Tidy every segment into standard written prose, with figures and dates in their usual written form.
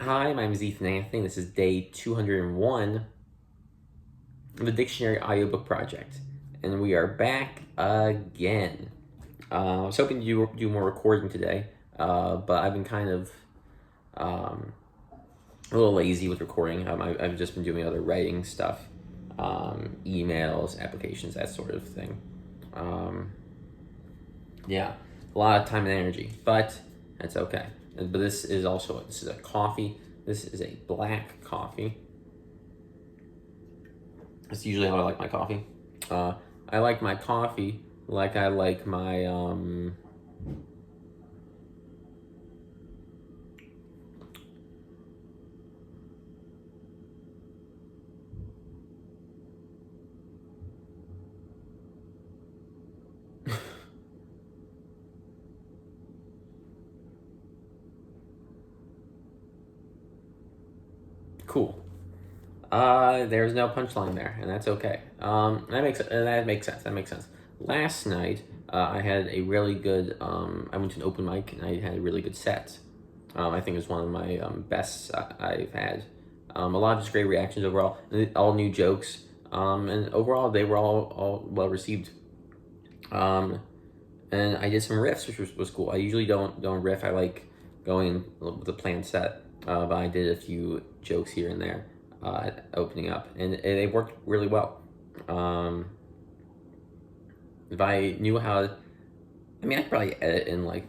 Hi, my name is Ethan Anthony. This is day 201 of the Dictionary Audiobook Project, and we are back again. I was hoping to do more recording today, but I've been kind of a little lazy with recording. I've just been doing other writing stuff, emails, applications, that sort of thing. Yeah, a lot of time and energy, but that's okay. But this is a coffee. This is a black coffee. That's usually how I like my coffee. I like my coffee like I like my cool. There's no punchline there, and that's okay. That makes sense. That makes sense. Last night, I had a really good. I went to an open mic, and I had a really good set. I think it was one of my best I've had. A lot of just great reactions overall, all new jokes, and overall they were all well received. And I did some riffs, which was cool. I usually don't riff. I like going with a planned set, but I did a few jokes here and there opening up, and they worked really well. If I knew how, I could probably edit in like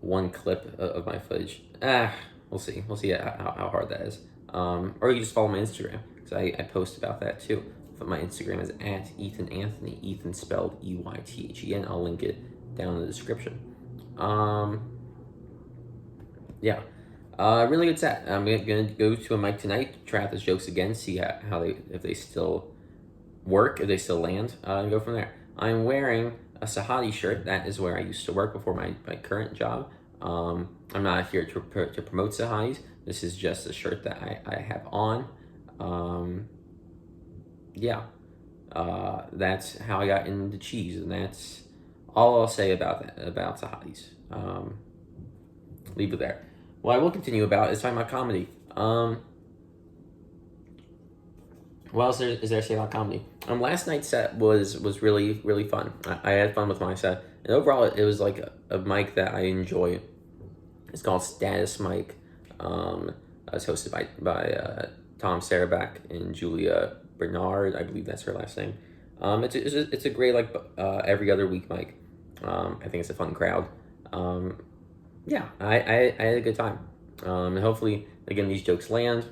one clip of my footage. We'll see. We'll see how hard that is. Or you can just follow my Instagram, because I post about that too. But my Instagram is at Ethan Anthony. Ethan spelled EYTHEN. I'll link it down in the description. Yeah. Really good set. I'm gonna go to a mic tonight, try out those jokes again, see how if they still work, if they still land, and go from there. I'm wearing a Sahadi shirt. That is where I used to work before my current job. I'm not here to promote Sahadis. This is just a shirt that I have on. Yeah. That's how I got into cheese, and that's all I'll say about Sahadis. Leave it there. What I will continue about is talking about comedy. What else is there to say about comedy? Last night's set was really fun. I had fun with my set, and overall it was like a mic that I enjoy. It's called Status Mic. It's hosted by Tom Sarabak and Julia Bernard. I believe that's her last name. It's a great every other week mic. I think it's a fun crowd. Yeah, I had a good time. And hopefully, again, these jokes land.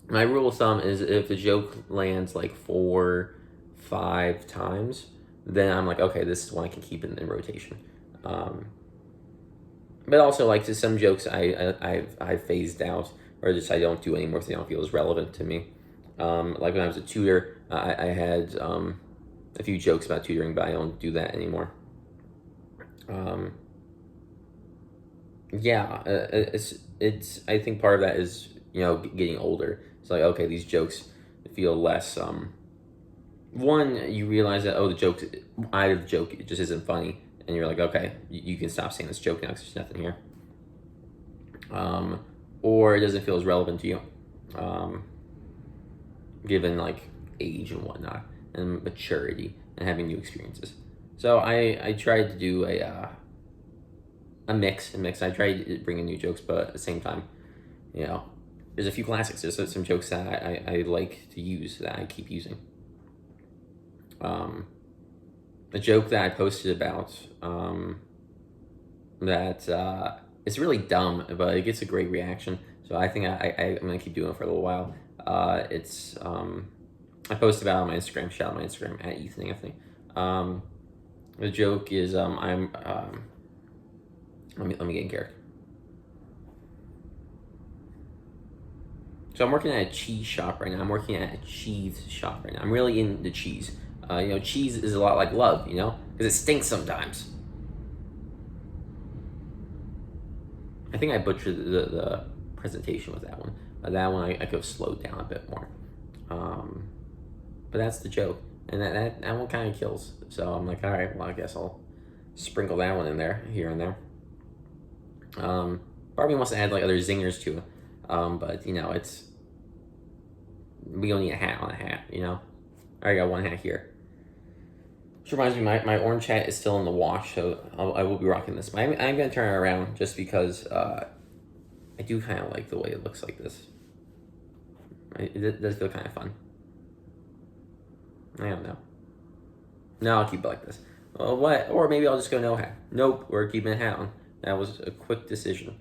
My rule of thumb is if the joke lands like 4-5 times, then I'm like, okay, this is one I can keep in rotation. But also, like, to some jokes I've phased out, or just I don't do anymore because they don't feel as relevant to me. Like when I was a tutor, I had a few jokes about tutoring, but I don't do that anymore. Yeah, it's. I think part of that is getting older. It's like, okay, these jokes feel less. One, you realize that the joke, either the joke it just isn't funny, and you're like, okay, you can stop saying this joke now because there's nothing here. Or it doesn't feel as relevant to you, given like age and whatnot, and maturity, and having new experiences. So I tried to do a mix. I tried to bring in new jokes, but at the same time, there's a few classics. There's some jokes that I like to use that I keep using. A joke that I posted about that it's really dumb, but it gets a great reaction. So I think I'm gonna keep doing it for a little while. It's I posted about it on my Instagram. Shout out my Instagram at Ethan Anthony. The joke is I'm let me get in character. So I'm working at a cheese shop right now. I'm working at a cheese shop right now. I'm really into cheese. Cheese is a lot like love, because it stinks sometimes. I think I butchered the presentation with that one. That one I could have slowed down a bit more. But that's the joke. And that one kind of kills. So I'm like, all right, well, I guess I'll sprinkle that one in there, here and there. Barbie wants to add like other zingers to it. But we don't need a hat on a hat. I already got one hat here. Which reminds me, my orange hat is still in the wash, so I will be rocking this. But I'm going to turn it around just because I do kind of like the way it looks like this. It does feel kind of fun. I don't know. No, I'll keep it like this. Well, what? Or maybe I'll just go no hat. Nope, we're keeping a hat on. That was a quick decision.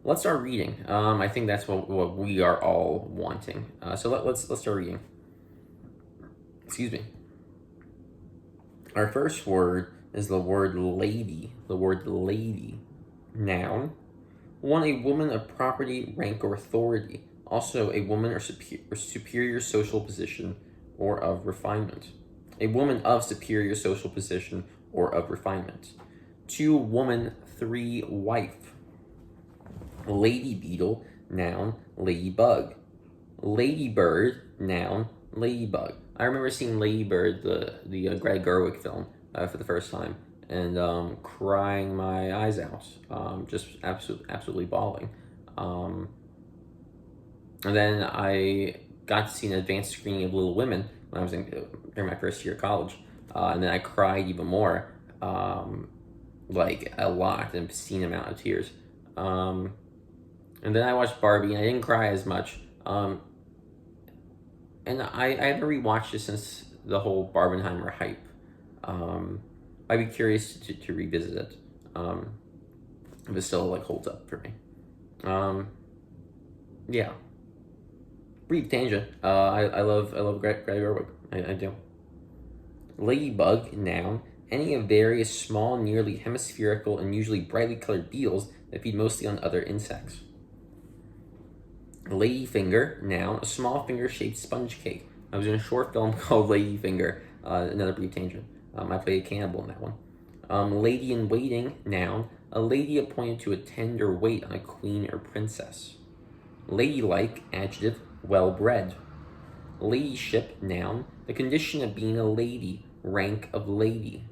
Let's start reading. I think that's what we are all wanting. So let's start reading. Excuse me. Our first word is the word lady. The word lady. Noun. 1, a woman of property, rank, or authority. Also, a woman or superior social position or of refinement. A woman of superior social position or of refinement. 2, woman. 3, wife. Lady beetle, noun, ladybug. Ladybird, noun, ladybug. I remember seeing Ladybird, the Greg Gerwig film, for the first time, and crying my eyes out, just absolutely bawling. And then I got to see an advanced screening of Little Women when I was during my first year of college, and then I cried even more, like a lot, an obscene amount of tears. And then I watched Barbie, and I didn't cry as much. And I haven't rewatched it since the whole Barbenheimer hype. I'd be curious to revisit it. If it still holds up for me. Yeah. Brief tangent. I love Greg Gerwig. I do. Ladybug, noun. Any of various small, nearly hemispherical, and usually brightly colored beetles that feed mostly on other insects. Ladyfinger, noun. A small finger-shaped sponge cake. I was in a short film called Ladyfinger. Another brief tangent. I played a cannibal in that one. Lady-in-waiting, noun. A lady appointed to attend or wait on a queen or princess. Ladylike, adjective. Well-bred. Ladyship, noun. The condition of being a lady. Rank of lady.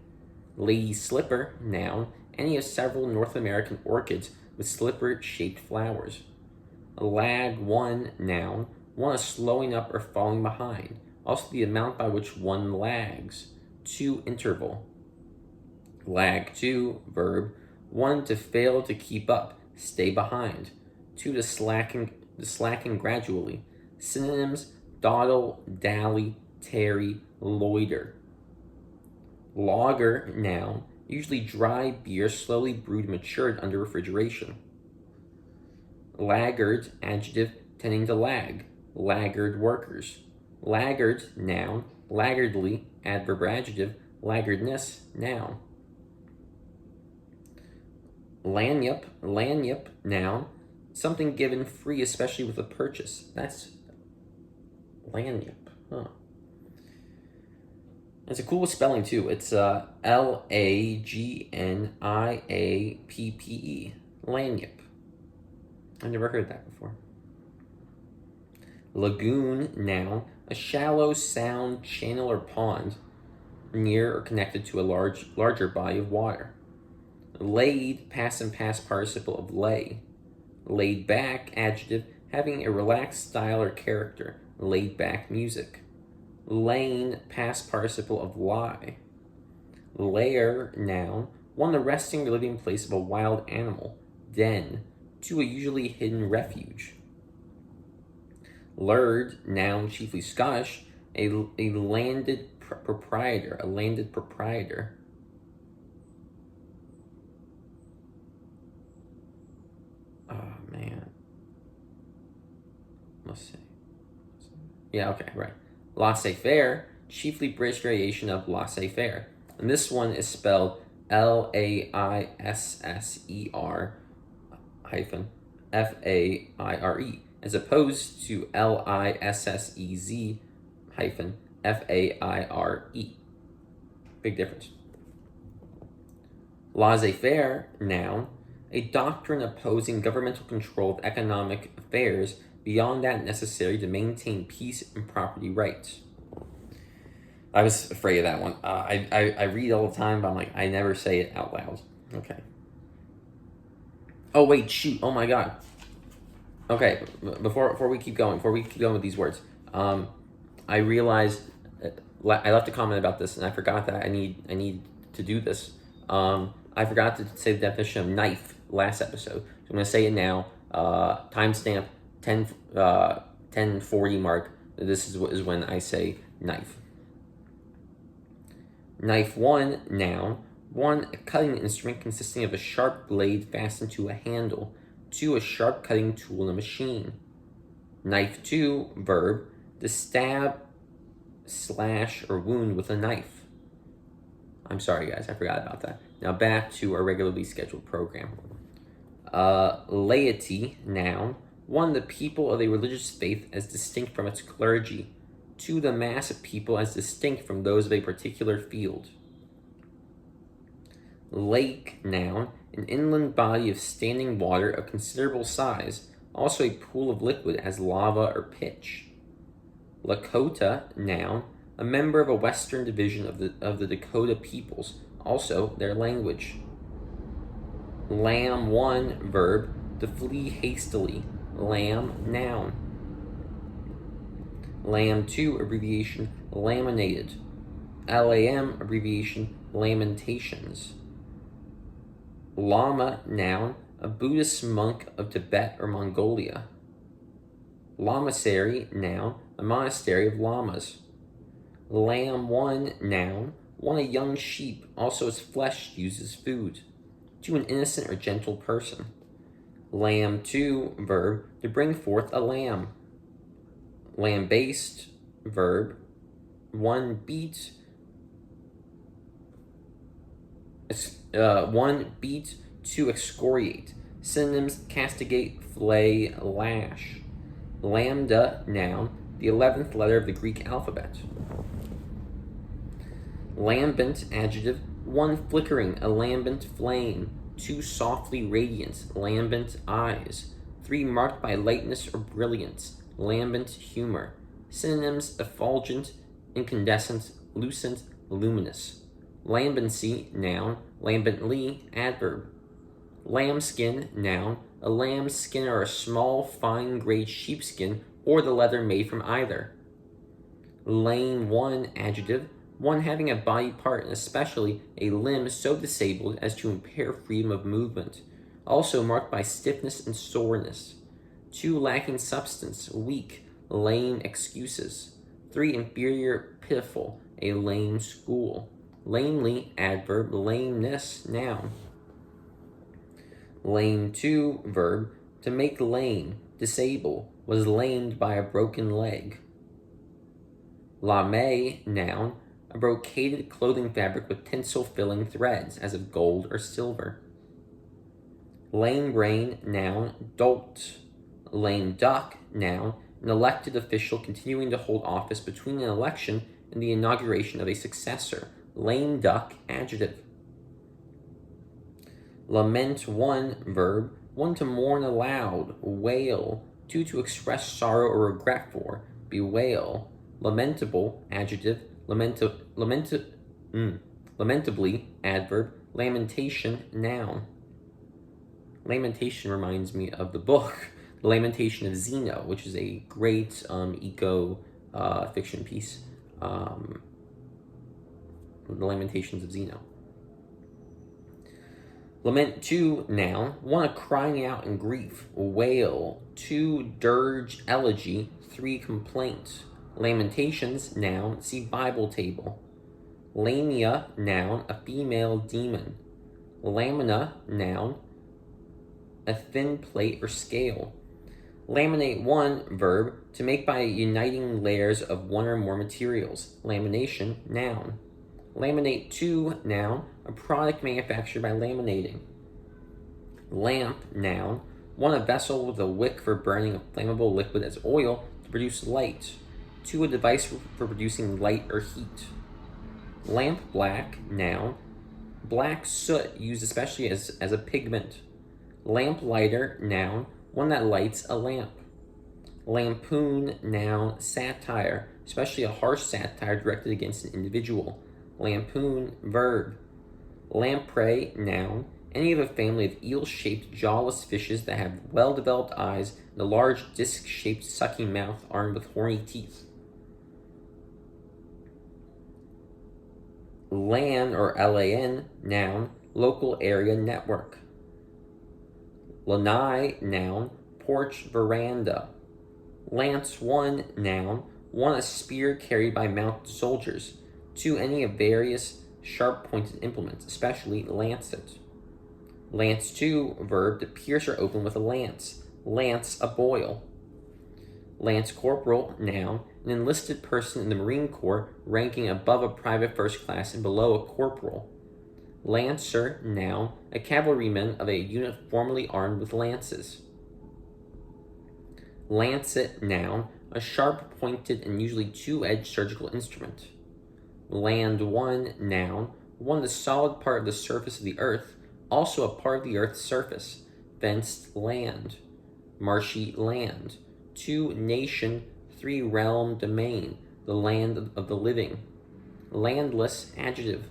Lady slipper, noun. Any of several North American orchids with slipper-shaped flowers. Lag 1, noun. 1, a slowing up or falling behind. Also the amount by which one lags. 2, interval. Lag 2, verb. 1, to fail to keep up, stay behind. 2, to slacken gradually. Synonyms: dawdle, dally, tarry, loiter. Lager, noun. Usually dry beer slowly brewed and matured under refrigeration. Laggard, adjective, tending to lag. Laggard workers. Laggard, noun. Laggardly, adverb or adjective. Laggardness, noun. Lanyap, noun. Something given free, especially with a purchase. That's lanyap, huh? It's a cool spelling too. It's Lagniappe. Lanyap. I've never heard that before. Lagoon, noun. A shallow sound, channel, or pond near or connected to a larger body of water. Laid, past and past participle of lay. Laid back, adjective, having a relaxed style or character. Laid back music. Lane, past participle of lie. Lair, noun. 1, the resting or living place of a wild animal. Den. 2, a usually hidden refuge. Laird, noun, chiefly Scottish. A landed proprietor. A landed proprietor. Oh, man. Let's see. Yeah, okay, right. Laissez-faire, chiefly British variation of laissez-faire. And this one is spelled Laisser hyphen Faire, as opposed to Lissez hyphen Faire. Big difference. Laissez-faire, noun. A doctrine opposing governmental control of economic affairs beyond that necessary to maintain peace and property rights. I was afraid of that one. I read all the time, but I'm like, I never say it out loud. Okay. Oh wait, shoot! Oh my god. Okay, before we keep going, with these words, I realized I left a comment about this, and I forgot that I need to do this. I forgot to say the definition of knife last episode. So I'm gonna say it now. Timestamp 10:40 mark. This is when I say knife. Knife 1, noun. 1, a cutting instrument consisting of a sharp blade fastened to a handle. 2, a sharp cutting tool in a machine. Knife 2, verb, to stab, slash, or wound with a knife. I'm sorry, guys, I forgot about that. Now back to our regularly scheduled program. Laity, noun. 1, the people of a religious faith as distinct from its clergy. 2, the mass of people as distinct from those of a particular field. Lake, noun. An inland body of standing water of considerable size, also a pool of liquid as lava or pitch. Lakota, noun. A member of a western division of the Dakota peoples, also their language. Lamb 1, verb, to flee hastily. Lamb, noun. Lamb 2, abbreviation, laminated. LAM, abbreviation, lamentations. Lama, noun, a Buddhist monk of Tibet or Mongolia. Lamasery, noun, a monastery of lamas. Lamb 1, noun, 1, a young sheep, also its flesh used as food. 2, an innocent or gentle person. Lamb 2, verb, to bring forth a lamb. Lambaste, verb, 1, beat, 2, excoriate. Synonyms, castigate, flay, lash. Lambda, noun, the 11th letter of the Greek alphabet. Lambent, adjective, 1, flickering, a lambent flame. 2, softly radiant, lambent eyes. 3, marked by lightness or brilliance, lambent humor. Synonyms, effulgent, incandescent, lucent, luminous. Lambency, noun, lambently, adverb. Lambskin, noun, a lamb's skin or a small, fine-grained sheepskin or the leather made from either. Lame 1, adjective, 1 having a body part and especially a limb so disabled as to impair freedom of movement, also marked by stiffness and soreness. 2, lacking substance, weak, lame excuses. 3, inferior, pitiful, a lame school. Lamely, adverb, lameness, noun. Lame 2, verb, to make lame, disable, was lamed by a broken leg. Lame, noun, a brocaded clothing fabric with tinsel-filling threads, as of gold or silver. Lame brain, noun, dolt. Lame duck, noun, an elected official continuing to hold office between an election and the inauguration of a successor. Lame duck, adjective. Lament 1, verb, 1, to mourn aloud, wail. 2, to express sorrow or regret for, bewail. Lamentable, adjective, lamentably, adverb, lamentation, noun. Lamentation reminds me of the book, The Lamentation of Zeno, which is a great eco fiction piece. The Lamentations of Zeno. Lament 2, noun, 1, a crying out in grief, wail. 2, dirge, elegy. 3, complaint. Lamentations, noun, see Bible table. Lamia, noun, a female demon. Lamina, noun, a thin plate or scale. Laminate 1, verb, to make by uniting layers of 1 or more materials. Lamination, noun. Laminate 2, noun, a product manufactured by laminating. Lamp, noun, 1, a vessel with a wick for burning a flammable liquid as oil to produce light. 2, a device for producing light or heat. Lamp black, noun, black soot used especially as a pigment. Lamp lighter, noun, 1 that lights a lamp. Lampoon, noun, satire, especially a harsh satire directed against an individual. Lampoon, verb. Lamprey, noun, Any of a family of eel-shaped, jawless fishes that have well-developed eyes and a large disc-shaped sucking mouth armed with horny teeth. LAN, or LAN, noun, local area network. Lanai, noun, porch veranda. Lance 1, noun, 1, a spear carried by mounted soldiers. 2, any of various sharp-pointed implements, especially lancet. Lance 2, verb, to pierce or open with a lance. Lance, a boil. Lance corporal, noun, an enlisted person in the Marine Corps ranking above a private first class and below a corporal. Lancer, noun, a cavalryman of a unit formerly armed with lances. Lancet, noun, a sharp-pointed and usually two-edged surgical instrument. Land 1, noun, 1, the solid part of the surface of the earth, also a part of the earth's surface. Fenced land. Marshy land. 2, nation. 3, realm, domain, the land of the living. Landless, adjective.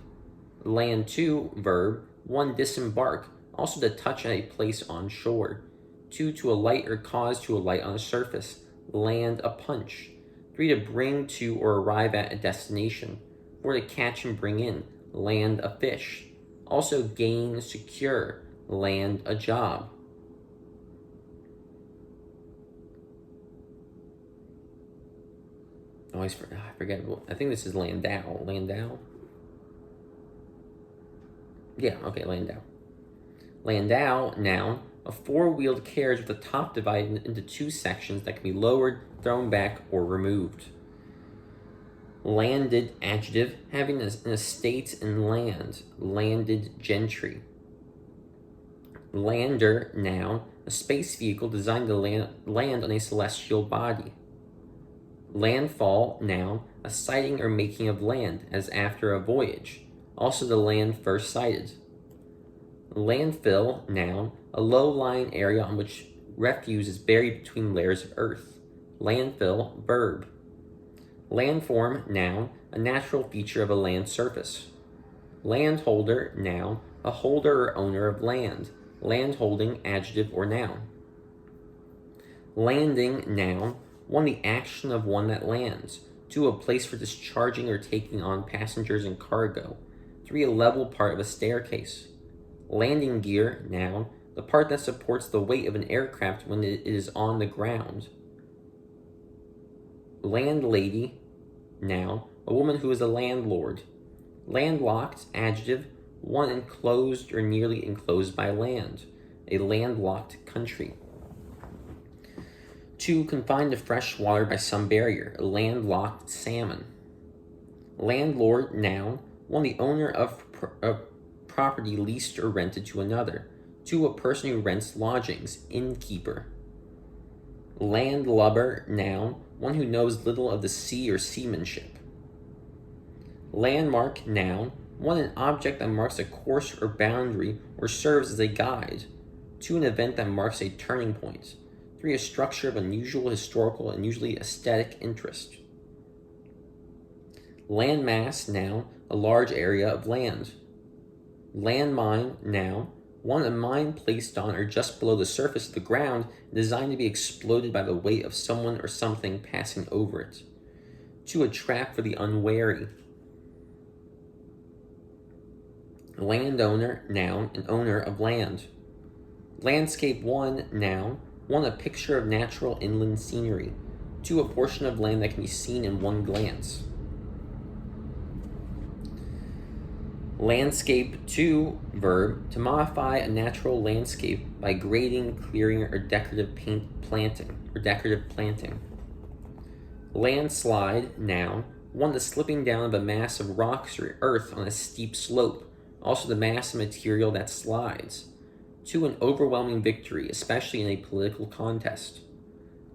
Land 2, verb, 1, disembark, also to touch at a place on shore. 2, to alight or cause to alight on a surface. Land, a punch. 3, to bring to or arrive at a destination. 4, to catch and bring in. Land, a fish. Also gain, secure. Land, a job. I forget. I think this is Landau. Landau? Yeah, okay, Landau. Landau, noun, a four-wheeled carriage with the top divided into two sections that can be lowered, thrown back, or removed. Landed, adjective, having an estate in land. Landed gentry. Lander, noun, a space vehicle designed to land on a celestial body. Landfall, noun, a sighting or making of land, as after a voyage. Also the land first sighted. Landfill, noun, a low-lying area on which refuse is buried between layers of earth. Landfill, verb. Landform, noun, a natural feature of a land surface. Landholder, noun, a holder or owner of land. Landholding, adjective or noun. Landing, noun, 1, the action of one that lands. 2, a place for discharging or taking on passengers and cargo. 3, a level part of a staircase. Landing gear, noun, the part that supports the weight of an aircraft when it is on the ground. Landlady, noun, a woman who is a landlord. Landlocked, adjective, 1, enclosed or nearly enclosed by land. A landlocked country. 2, confined to fresh water by some barrier. A landlocked salmon. Landlord, noun, 1, the owner of property leased or rented to another. 2, a person who rents lodgings. Innkeeper. Landlubber, noun, 1 who knows little of the sea or seamanship. Landmark, noun, 1, an object that marks a course or boundary or serves as a guide. 2, an event that marks a turning point. 3, a structure of unusual historical and usually aesthetic interest. Landmass, noun, a large area of land. Landmine, noun, 1, a mine placed on or just below the surface of the ground designed to be exploded by the weight of someone or something passing over it. 2, a trap for the unwary. Landowner, noun, an owner of land. Landscape 1, noun, 1, a picture of natural inland scenery. 2, a portion of land that can be seen in one glance. Landscape 2, verb, to modify a natural landscape by grading, clearing, or decorative planting. Landslide, noun, 1, the slipping down of a mass of rocks or earth on a steep slope, also the mass of material that slides. 2, an overwhelming victory, especially in a political contest.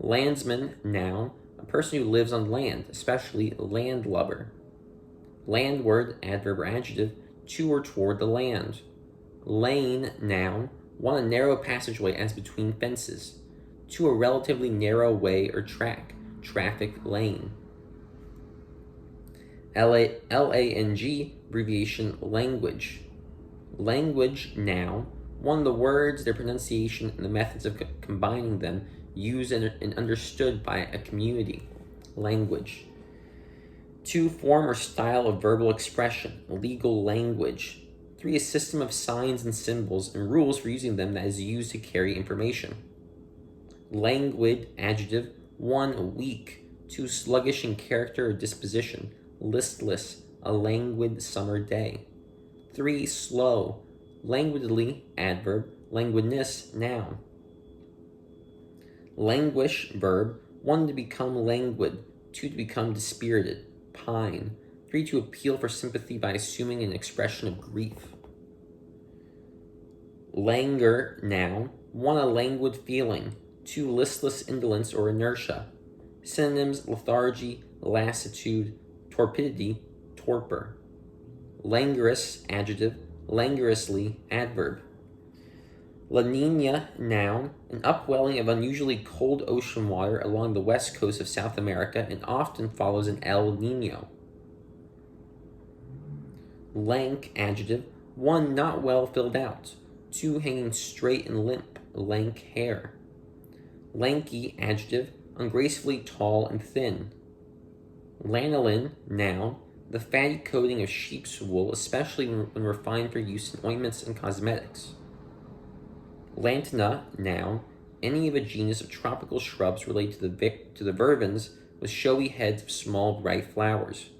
Landsman, noun, a person who lives on land, especially landlubber. Landward, adverb or adjective, to or toward the land. Lane, noun, 1, a narrow passageway as between fences. 2, a relatively narrow way or track, traffic lane. LANG, abbreviation language. Language, noun, 1, the words, their pronunciation, and the methods of combining them used and understood by a community. Language. 2, form or style of verbal expression, legal language. 3, a system of signs and symbols and rules for using them that is used to carry information. Languid, adjective. 1, weak. 2, sluggish in character or disposition, listless, a languid summer day. 3, slow. Languidly, adverb. Languidness, noun. Languish, verb. 1, to become languid. 2, to become dispirited, pine. 3, to appeal for sympathy by assuming an expression of grief. Languor, noun. 1, a languid feeling. 2, listless indolence or inertia. Synonyms: lethargy, lassitude, torpidity, torpor. Languorous, adjective. Languorously, adverb. La Nina, noun, an upwelling of unusually cold ocean water along the west coast of South America and often follows an El Nino. Lank, adjective. 1, not well filled out. 2, hanging straight and limp, lank hair. Lanky, adjective. Ungracefully tall and thin. Lanolin, noun, the fatty coating of sheep's wool, especially when refined for use in ointments and cosmetics. Lantana, noun, any of a genus of tropical shrubs related to the vervins with showy heads of small bright flowers.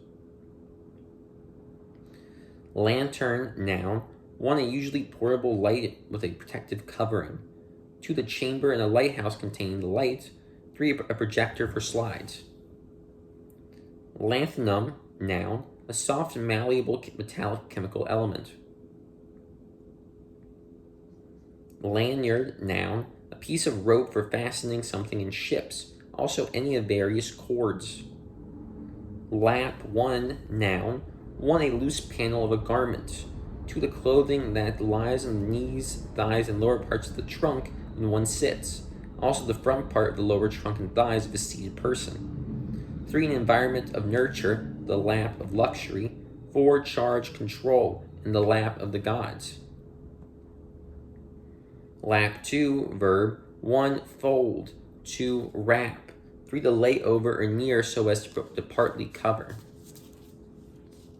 Lantern, noun, 1, a usually portable light with a protective covering. 2, the chamber in a lighthouse containing the light. 3, a projector for slides. Lanthanum, noun, a soft and malleable metallic chemical element. Lanyard, noun, a piece of rope for fastening something in ships, also any of various cords. Lap, 1, noun, 1, a loose panel of a garment. 2, the clothing that lies on the knees, thighs, and lower parts of the trunk when one sits, also the front part of the lower trunk and thighs of a seated person. 3, an environment of nurture, the lap of luxury. 4, charge, control, in the lap of the gods. Lap 2, verb. 1, fold. 2, wrap. 3, to lay over or near so as to partly cover.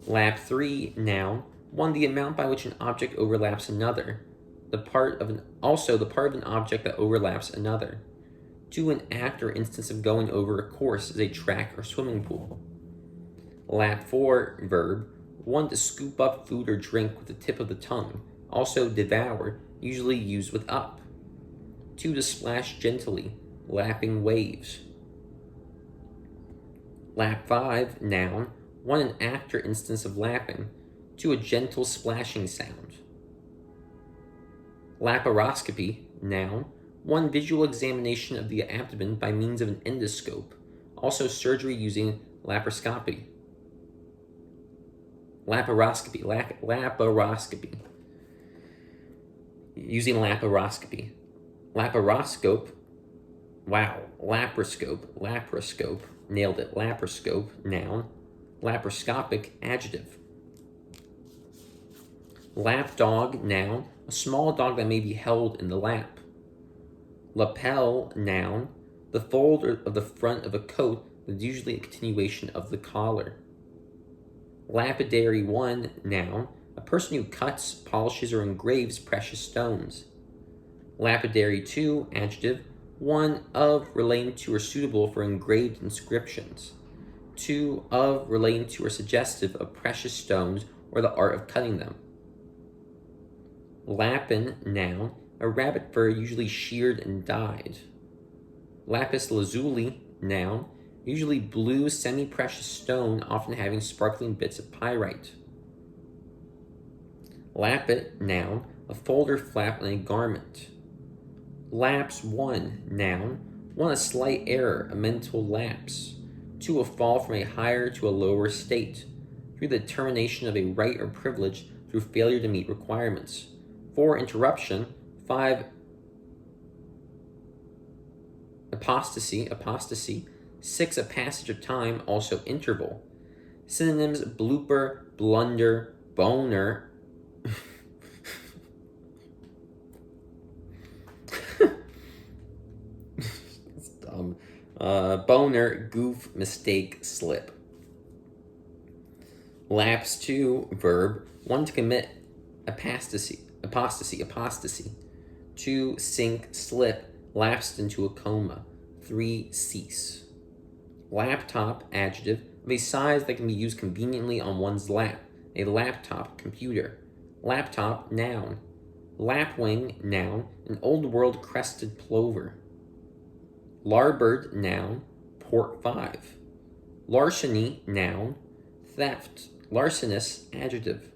Lap 3, noun. 1, the amount by which an object overlaps another. The part of an object that overlaps another. 2, an act or instance of going over a course as a track or swimming pool. Lap 4, verb. 1, to scoop up food or drink with the tip of the tongue, also devour, usually used with up. 2, to splash gently, lapping waves. Lap 5, noun. 1, an act or instance of lapping. 2, a gentle splashing sound. Laparoscopy, noun. 1, visual examination of the abdomen by means of an endoscope, also surgery using laparoscopy. Laparoscopy. Using laparoscopy. Laparoscope, wow, laparoscope, nailed it, laparoscope, noun. Laparoscopic, adjective. Lapdog, noun, a small dog that may be held in the lap. Lapel, noun, the fold of the front of a coat that is usually a continuation of the collar. Lapidary, 1, noun, a person who cuts, polishes, or engraves precious stones. Lapidary, 2, adjective. 1, of, relating to, or suitable for engraved inscriptions. 2, of, relating to, or suggestive of precious stones or the art of cutting them. Lapin, noun, a rabbit fur usually sheared and dyed. Lapis lazuli, noun, usually blue semi-precious stone, often having sparkling bits of pyrite. Lappet, noun, a fold or flap on a garment. Lapse, 1, noun, 1, a slight error, a mental lapse. 2, a fall from a higher to a lower state. 3, the termination of a right or privilege through failure to meet requirements. 4, interruption. 5, apostasy. 6, a passage of time, also interval. Synonyms: blooper, blunder, boner, Boner, goof, mistake, slip. Lapse to, verb, 1 to commit apostasy. 2, sink, slip, lapsed into a coma. 3, cease. Laptop, adjective, of a size that can be used conveniently on one's lap. A laptop computer. Laptop, noun. Lapwing, noun, an old world crested plover. Larboard, noun, port 5. Larceny, noun, theft. Larcenous, adjective.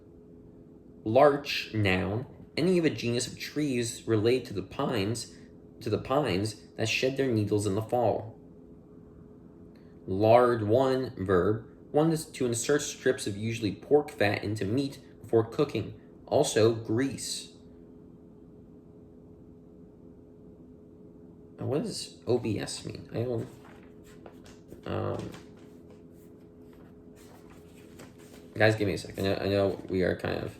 Larch, noun, any of a genus of trees related to the pines that shed their needles in the fall. Lard 1, verb, 1 is to insert strips of usually pork fat into meat before cooking. Also, grease. What does OBS mean? I don't. Guys, give me a second. I know we are kind of.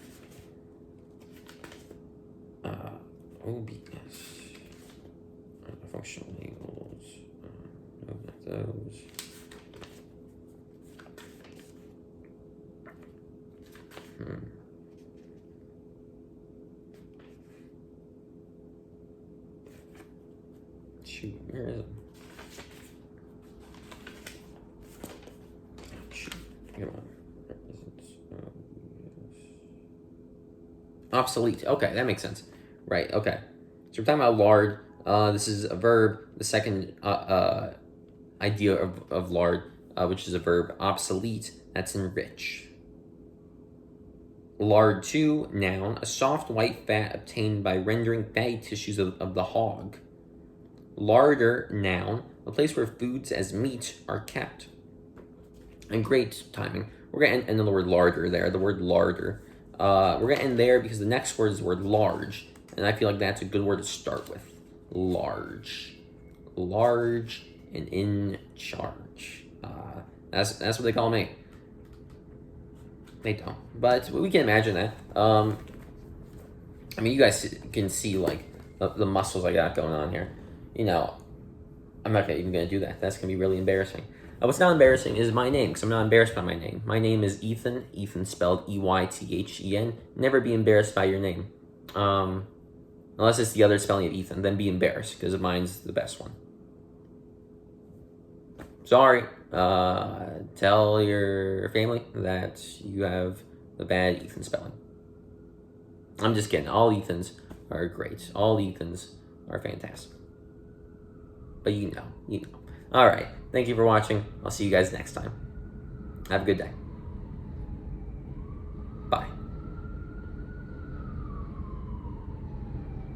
OBS. Functional labels. No, not those. Shoot, where is it? Shoot, come on. Obsolete. Okay, that makes sense. Right, okay. So we're talking about lard. This is a verb. The second idea of lard, which is a verb. Obsolete, that's enrich. Lard 2, noun, a soft white fat obtained by rendering fatty tissues of the hog. Larder, noun, a place where foods as meat are kept. And great timing. We're going to end on the word larder there, the word larder. We're going to end there because the next word is the word large. And I feel like that's a good word to start with. Large. Large and in charge. That's what they call me. They don't. But we can imagine that. I mean, you guys can see, like, the muscles I got going on here. You know, I'm not even going to do that. That's going to be really embarrassing. What's not embarrassing is my name, because I'm not embarrassed by my name. My name is Ethan. Ethan spelled E-Y-T-H-E-N. Never be embarrassed by your name. Unless it's the other spelling of Ethan. Then be embarrassed, because mine's the best one. Sorry. Tell your family that you have the bad Ethan spelling. I'm just kidding. All Ethans are great. All Ethans are fantastic. But you know. All right. Thank you for watching. I'll see you guys next time. Have a good day.